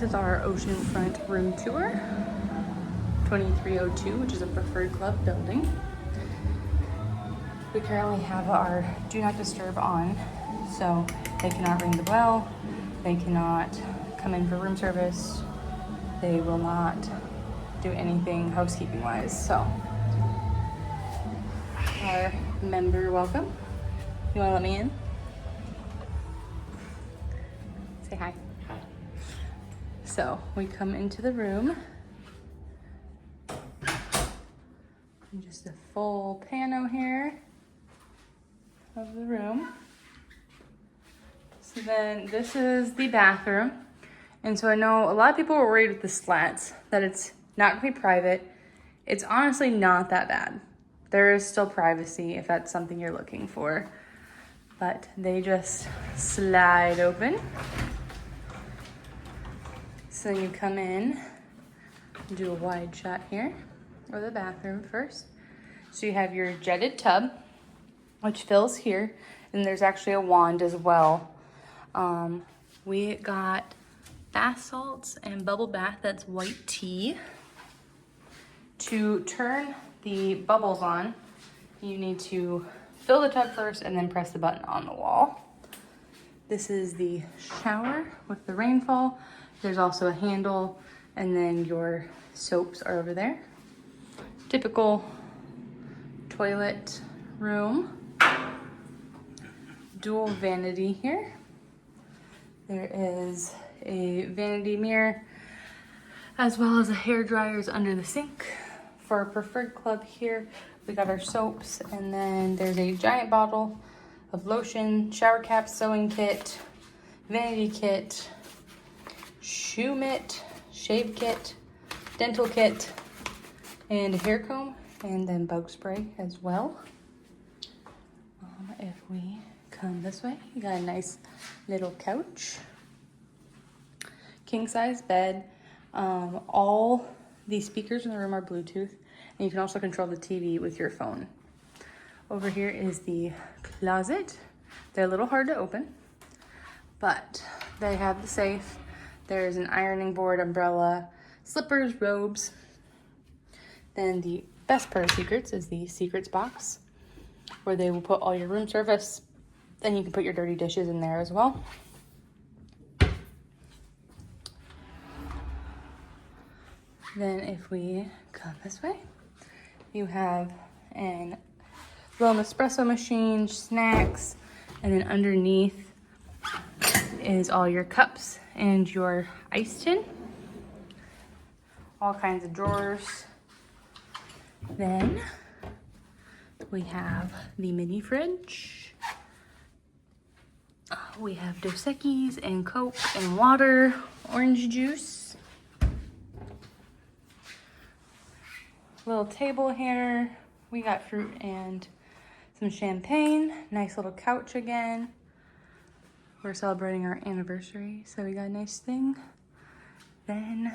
This is our oceanfront room tour, 2302, which is a preferred club building. We currently have our do not disturb on, so they cannot ring the bell, they cannot come in for room service, they will not do anything housekeeping wise. So our member welcome. You want to let me in? Say hi. Hi. So we come into the room. And just a full pano here of the room. So then this is the bathroom. And so I know a lot of people were worried with the slats that it's not gonna be private. It's honestly not that bad. There is still privacy if that's something you're looking for. But they just slide open. So you come in, do a wide shot here, or the bathroom first. So you have your jetted tub, which fills here, and there's actually a wand as well. We got bath salts and bubble bath, that's white tea. To turn the bubbles on, you need to fill the tub first and then press the button on the wall. This is the shower with the rainfall. There's also a handle, and then your soaps are over there. Typical toilet room. Dual vanity here. There is a vanity mirror, as well as a hair dryers under the sink. For our preferred club here, we got our soaps, and then there's a giant bottle of lotion, shower cap, sewing kit, vanity kit, shoe mitt, shave kit, dental kit, and a hair comb, and then bug spray as well. If we come this way, you got a nice little couch, king size bed. All the speakers in the room are Bluetooth, and you can also control the TV with your phone. Over here is the closet. They're a little hard to open, but they have the safe. There's an ironing board, umbrella, slippers, robes. Then the best part of Secrets is the Secrets box, where they will put all your room service. Then you can put your dirty dishes in there as well. Then if we come this way, you have an little espresso machine, snacks, and then underneath is all your cups and your ice tin. All kinds of drawers. Then we have the mini fridge. We have Dos Equis and Coke and water, orange juice. Little table here. We got fruit and some champagne. Nice little couch again. We're celebrating our anniversary, so we got a nice thing. Then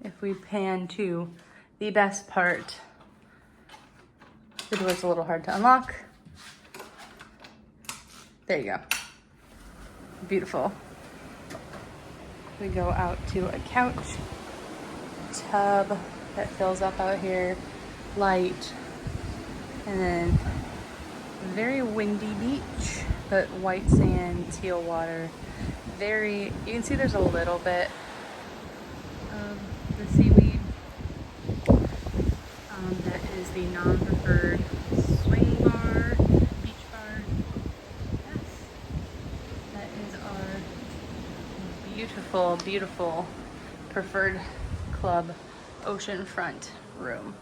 if we pan to the best part, the door's a little hard to unlock. There you go. Beautiful. We go out to a couch, tub that fills up out here, light, and then very windy beach, but white sand, teal water. You can see there's a little bit of the seaweed. That is the non-preferred swing bar, beach bar. Yes, that is our beautiful, beautiful preferred club oceanfront room.